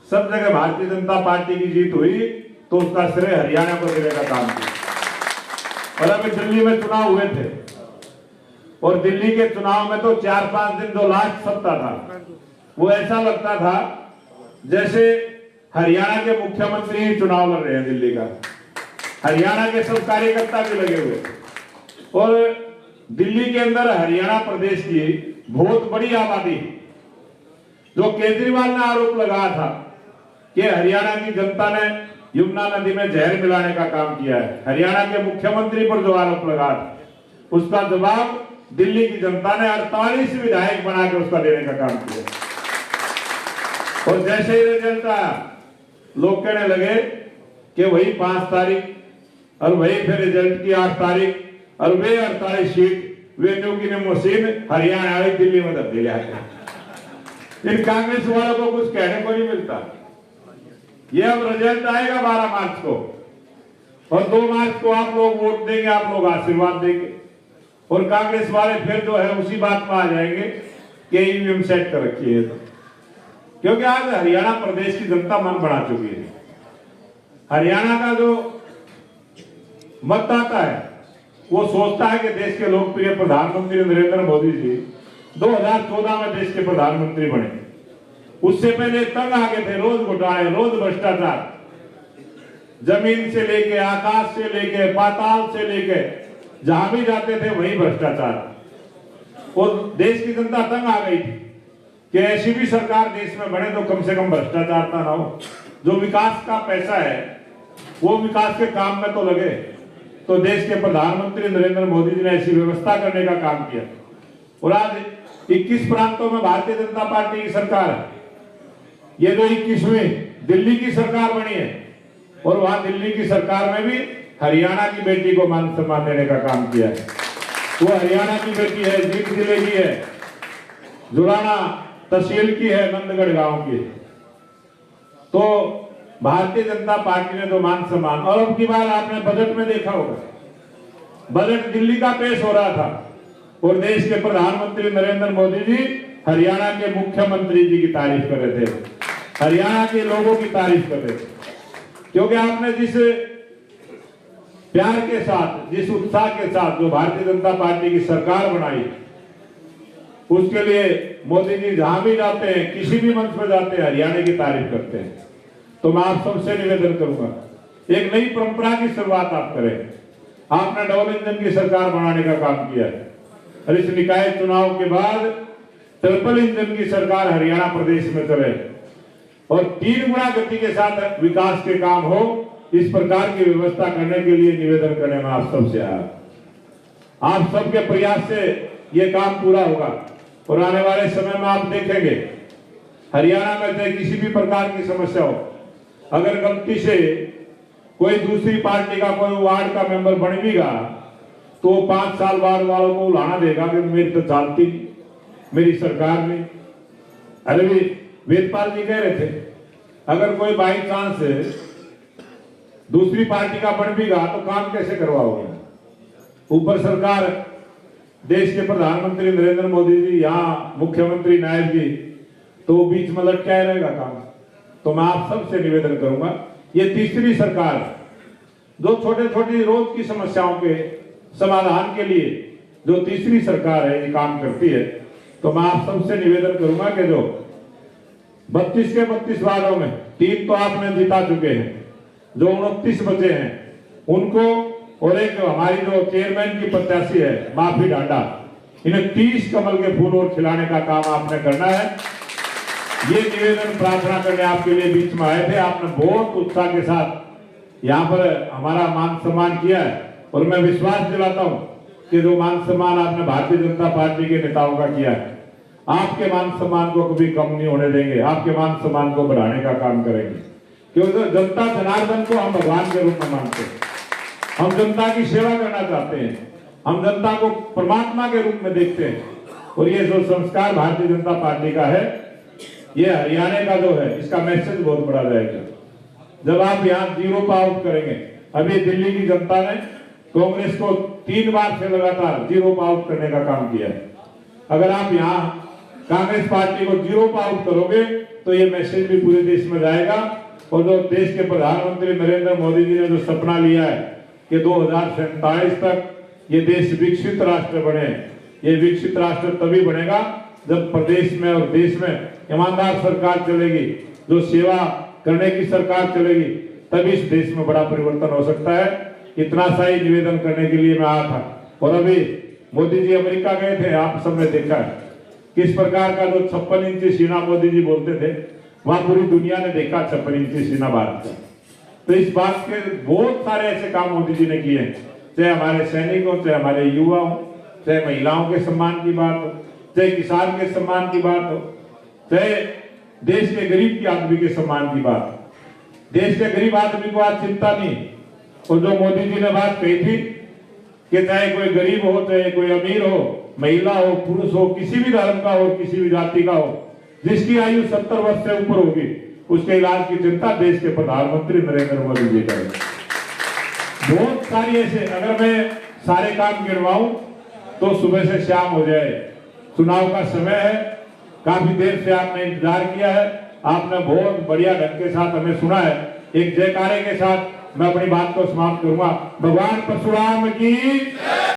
सब जगह भारतीय जनता पार्टी की जीत हुई, तो उसका श्रेय हरियाणा को देने का काम किया। और अभी दिल्ली में चुनाव हुए थे, और दिल्ली के चुनाव में तो 4-5 दिन जो लास्ट सप्ताह था, वो ऐसा लगता था जैसे हरियाणा के मुख्यमंत्री ही चुनाव लड़ रहे हैं दिल्ली का। हरियाणा के सब कार्यकर्ता भी लगे हुए, और दिल्ली के अंदर हरियाणा प्रदेश की बहुत बड़ी आबादी, जो केजरीवाल ने आरोप लगाया था कि हरियाणा की जनता ने यमुना नदी में जहर मिलाने का काम किया है, हरियाणा के मुख्यमंत्री पर जो आरोप लगा था, उसका जवाब दिल्ली की जनता ने 48 विधायक बना के उसका देने का काम किया। और जैसे ही रिजल्ट आया, लोग कहने लगे कि वही 5 तारीख, और वही फिर रिजल्ट की 8 तारीख, और वे 48 सीट वे की मशीन हरियाणा आई दिल्ली में तब्दील आ गया। इन कांग्रेस वालों को कुछ कहने को नहीं मिलता। ये अब रिजल्ट आएगा 12 मार्च को, और 2 मार्च को आप लोग वोट देंगे, आप लोग आशीर्वाद देंगे, और कांग्रेस वाले फिर जो है उसी बात में आ जाएंगे कि ईवीएम सेट कर रखी है। क्योंकि आज हरियाणा प्रदेश की जनता मन बना चुकी है। हरियाणा का जो मतदाता है वो सोचता है कि देश के लोकप्रिय प्रधानमंत्री नरेंद्र मोदी जी 2014 में देश के प्रधानमंत्री बने। उससे पहले तंग आ गए थे, रोज घोटाले, रोज भ्रष्टाचार, जमीन से लेके, आकाश से लेके, पाताल से लेके, जहां भी जाते थे वही भ्रष्टाचार। और देश की जनता तंग आ गई थी कि ऐसी भी सरकार देश में बने तो कम से कम भ्रष्टाचार ना हो, जो विकास का पैसा है वो विकास के काम में तो लगे। तो देश के प्रधानमंत्री नरेंद्र मोदी जी ने ऐसी व्यवस्था करने का काम किया, और आज 21 प्रांतों में भारतीय जनता पार्टी की सरकार है। ये जो 21वीं दिल्ली की सरकार बनी है, और वहां दिल्ली की सरकार में भी हरियाणा की बेटी को मान सम्मान देने का काम किया है। वो हरियाणा की बेटी है, जींद जिले की है, जुड़ाना तहसील की है, नंदगढ़ गांव की। तो भारतीय जनता पार्टी ने जो मान सम्मान, और अब की बार आपने बजट में देखा होगा, बजट दिल्ली का पेश हो रहा था, और देश के प्रधानमंत्री नरेंद्र मोदी जी हरियाणा के मुख्यमंत्री जी की तारीफ कर रहे थे, हरियाणा के लोगों की तारीफ कर रहे थे। क्योंकि आपने जिस प्यार के साथ, जिस उत्साह के साथ जो भारतीय जनता पार्टी की सरकार बनाई, उसके लिए मोदी जी जहां भी जाते हैं, किसी भी मंच पर जाते हैं, हरियाणा की तारीफ करते हैं। तो मैं आप सबसे निवेदन करूंगा, एक नई परंपरा की शुरुआत आप करें। आपने डबल इंजन की सरकार बनाने का काम किया है, और इस निकाय चुनाव के बाद ट्रिपल इंजन की सरकार हरियाणा प्रदेश में चले, और 3 गुना गति के साथ विकास के काम हो, इस प्रकार की व्यवस्था करने के लिए निवेदन करने में आप सबसे आया। आप सबके प्रयास से ये काम पूरा होगा, और आने वाले समय में आप देखेंगे हरियाणा में चाहे किसी भी प्रकार की समस्या हो, अगर गलती से कोई दूसरी पार्टी का कोई वार्ड का मेंबर बन भी गया, तो 5 साल बाद वालों को उलाना देगा कि मेरी तो चलती नहीं, मेरी सरकार नहीं। अरे भी वेदपाल जी कह रहे थे, अगर कोई बाई चांस दूसरी पार्टी का बन भी गया तो काम कैसे करवाओगे? ऊपर सरकार, देश के प्रधानमंत्री नरेंद्र मोदी जी, यहाँ मुख्यमंत्री नायब जी, तो बीच में लटका रहेगा काम। तो मैं आप सबसे निवेदन करूंगा, ये तीसरी सरकार जो छोटे छोटी रोज की समस्याओं के समाधान के लिए जो तीसरी सरकार है, ये काम करती है। तो मैं आप सबसे निवेदन करूंगा कि जो 32 के 32 वार्डों में 3 तो आपने जिता चुके हैं, जो 29 बचे हैं उनको, और एक हमारी जो चेयरमैन की प्रत्याशी है माफी डांडा, इन्हें 30 कमल के फूल और खिलाने का काम आपने करना है। ये निवेदन प्रार्थना करने आपके लिए बीच में आए थे। आपने बहुत उत्साह के साथ यहाँ पर हमारा मान सम्मान किया है, और मैं विश्वास दिलाता हूँ कि जो मान सम्मान आपने भारतीय जनता पार्टी के नेताओं का किया है, आपके मान सम्मान को कभी कम नहीं होने देंगे, आपके मान सम्मान को बढ़ाने का काम करेंगे। क्योंकि जनता जनार्दन को हम भगवान के रूप में मानते हैं, हम जनता की सेवा करना चाहते हैं, हम जनता को परमात्मा के रूप में देखते हैं, और ये जो संस्कार भारतीय जनता पार्टी का है, ये हरियाणा का जो है, इसका मैसेज बहुत बड़ा जाएगा जब आप यहाँ जीरो पे आउट करेंगे। अभी दिल्ली की जनता ने कांग्रेस को 3 बार से लगातार जीरो पे आउट करने का काम किया है। अगर आप यहाँ कांग्रेस पार्टी को जीरो पे आउट करोगे तो ये मैसेज भी पूरे देश में जाएगा। और जो देश के प्रधानमंत्री नरेंद्र मोदी जी ने जो सपना लिया है कि 2047 तक ये देश विकसित राष्ट्र बने, ये विकसित राष्ट्र तभी बनेगा जब प्रदेश में और देश में ईमानदार सरकार चलेगी, जो सेवा करने की सरकार चलेगी, तभी इस देश में बड़ा परिवर्तन हो सकता है। इतना सा ही निवेदन करने के लिए मैं आया था। और अभी मोदी जी अमेरिका गए थे, आप सबने देखा है किस प्रकार का जो 56 इंची सीना मोदी जी बोलते थे, वहां पूरी दुनिया ने देखा 56 इंची सीना भारत का। तो इस बात के बहुत सारे ऐसे काम मोदी जी ने किए हैं, चाहे हमारे सैनिकों, चाहे हमारे युवाओं, चाहे महिलाओं के सम्मान की बात हो, चाहे किसान के सम्मान की बात हो, चाहे देश के गरीब की आदमी के सम्मान की बात हो। देश के गरीब आदमी को आज चिंता नहीं। और जो मोदी जी ने बात कही थी कि चाहे कोई गरीब हो, चाहे कोई अमीर हो, महिला हो, पुरुष हो, किसी भी धर्म का हो, किसी भी जाति का हो, जिसकी आयु 70 वर्ष से ऊपर होगी, उसके इलाज की चिंता देश के प्रधानमंत्री नरेंद्र मोदी जी करें। बहुत सारी ऐसे, अगर मैं सारे काम गिनवाऊं तो सुबह से शाम हो जाए। चुनाव का समय है, काफी देर से आपने इंतजार किया है, आपने बहुत बढ़िया ढंग के साथ हमें सुना है। एक जयकारे के साथ मैं अपनी बात को समाप्त करूंगा। भगवान परशुराम की